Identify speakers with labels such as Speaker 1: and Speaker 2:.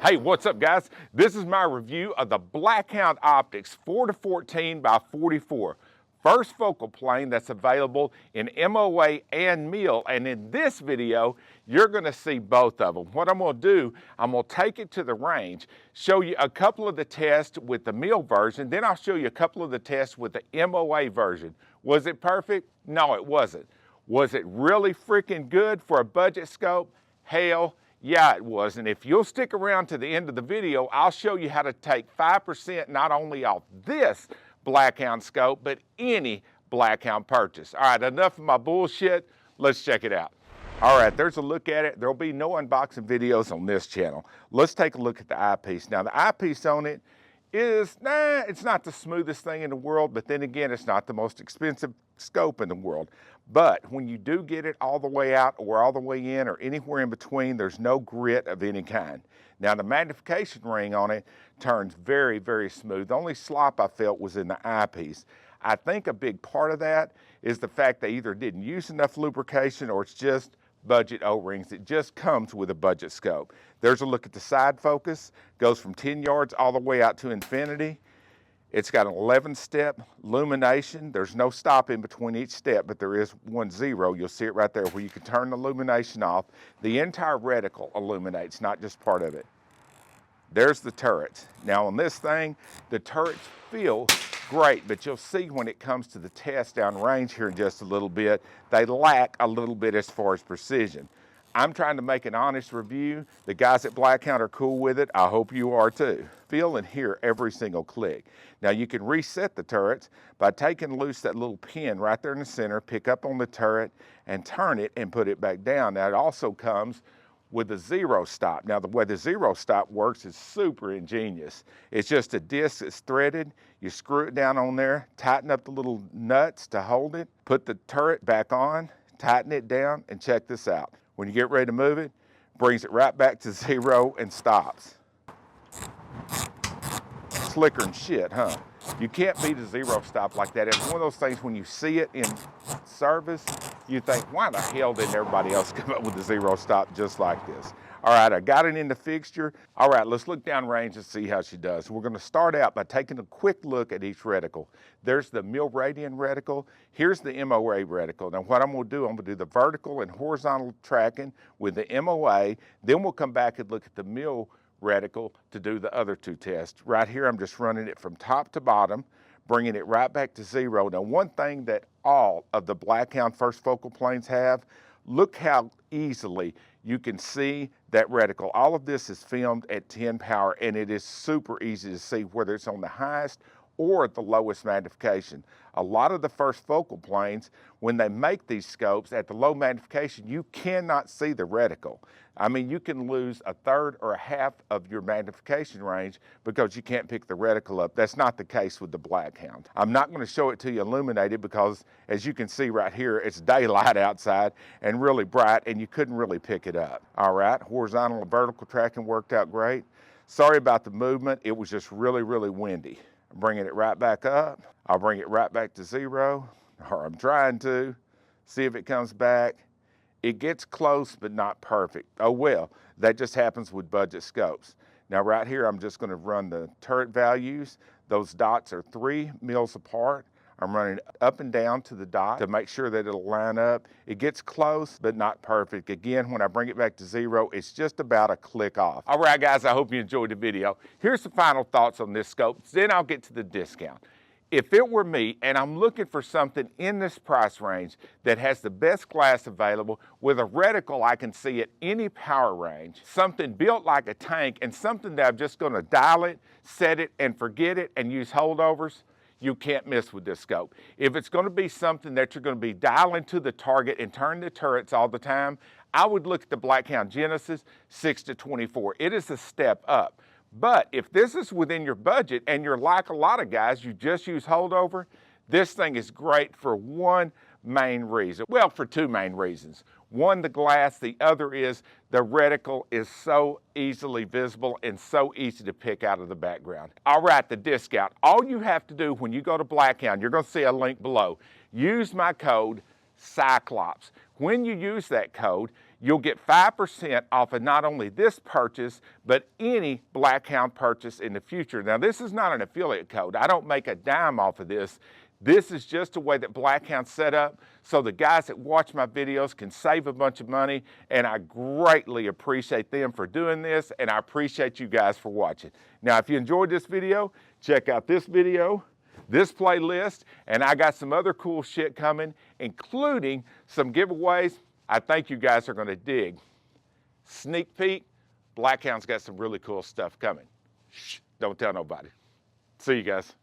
Speaker 1: Hey, what's up guys? This is my review of the Blackhound Optics 4-14x44. First focal plane that's available in MOA and mil, and in this video, you're gonna see both of them. What I'm gonna do, I'm gonna take it to the range, show you a couple of the tests with the mil version, then I'll show you a couple of the tests with the MOA version. Was it perfect? No, it wasn't. Was it really freaking good for a budget scope? Hell, yeah, it was. And if you'll stick around to the end of the video, I'll show you how to take 5% not only off this Blackhound scope, but any Blackhound purchase. All right, enough of my bullshit. Let's check it out. All right, there's a look at it. There'll be no unboxing videos on this channel. Let's take a look at the eyepiece. Now, the eyepiece on it is, it's not the smoothest thing in the world, but then again, it's not the most expensive scope in the world. But when you do get it all the way out or all the way in or anywhere in between, there's no grit of any kind. Now the magnification ring on it turns very, very smooth. The only slop I felt was in the eyepiece. I think a big part of that is the fact they either didn't use enough lubrication or it's just budget O-rings. It just comes with a budget scope. There's a look at the side focus, goes from 10 yards all the way out to infinity. It's got an 11-step illumination. There's no stop in between each step, but there is 1 0. You'll see it right there where you can turn the illumination off. The entire reticle illuminates, not just part of it. There's the turrets. Now on this thing, the turrets feel great, but you'll see when it comes to the test down range here in just a little bit, they lack a little bit as far as precision. I'm trying to make an honest review. The guys at Blackhound are cool with it. I hope you are too. Feel and hear every single click. Now you can reset the turrets by taking loose that little pin right there in the center, pick up on the turret and turn it and put it back down. Now it also comes with a 0 stop. Now the way the 0 stop works is super ingenious. It's just a disc that's threaded. You screw it down on there, tighten up the little nuts to hold it, put the turret back on, tighten it down, and check this out. When you get ready to move it, brings it right back to 0 and stops. Slicker and shit, huh? You can't beat a 0 stop like that. It's one of those things when you see it in service, you think, why the hell didn't everybody else come up with a 0 stop just like this? All right, I got it in the fixture. All right, let's look down range and see how she does. We're gonna start out by taking a quick look at each reticle. There's the mil radian reticle. Here's the MOA reticle. Now what I'm gonna do, I'm gonna do the vertical and horizontal tracking with the MOA, then we'll come back and look at the mil reticle to do the other two tests. Right here, I'm just running it from top to bottom, bringing it right back to 0. Now, one thing that all of the Blackhound first focal planes have, look how easily you can see that reticle. All of this is filmed at 10 power, and it is super easy to see whether it's on the highest or at the lowest magnification. A lot of the first focal planes, when they make these scopes at the low magnification, you cannot see the reticle. I mean, you can lose a third or a half of your magnification range because you can't pick the reticle up. That's not the case with the Blackhound. I'm not going to show it to you illuminated because, as you can see right here, it's daylight outside and really bright, and you couldn't really pick it up. All right, horizontal and vertical tracking worked out great. Sorry about the movement. It was just really, really windy. I'm bringing it right back up. I'll bring it right back to 0, or I'm trying to. See if it comes back. It gets close, but not perfect. Oh well, that just happens with budget scopes. Now right here, I'm just gonna run the turret values. Those dots are 3 mils apart. I'm running up and down to the dot to make sure that it'll line up. It gets close, but not perfect. Again, when I bring it back to 0, it's just about a click off. All right, guys, I hope you enjoyed the video. Here's the final thoughts on this scope, then I'll get to the discount. If it were me and I'm looking for something in this price range that has the best glass available with a reticle I can see at any power range, something built like a tank and something that I'm just gonna dial it, set it, and forget it and use holdovers, you can't miss with this scope. If it's gonna be something that you're gonna be dialing to the target and turning the turrets all the time, I would look at the Blackhound Genesis 6-24. It is a step up. But if this is within your budget and you're like a lot of guys, you just use holdover, this thing is great for one main reason. Well, for two main reasons. One, the glass. The other is the reticle is so easily visible and so easy to pick out of the background. All right, the discount. All you have to do when you go to Blackhound, you're going to see a link below. Use my code Cyclops. When you use that code, you'll get 5% off of not only this purchase, but any Blackhound purchase in the future. Now, this is not an affiliate code. I don't make a dime off of this. This is just a way that Blackhound's set up so the guys that watch my videos can save a bunch of money, and I greatly appreciate them for doing this, and I appreciate you guys for watching. Now, if you enjoyed this video, check out this video, this playlist, and I got some other cool shit coming, including some giveaways I think you guys are gonna dig. Sneak peek, Blackhound's got some really cool stuff coming. Shh, don't tell nobody. See you guys.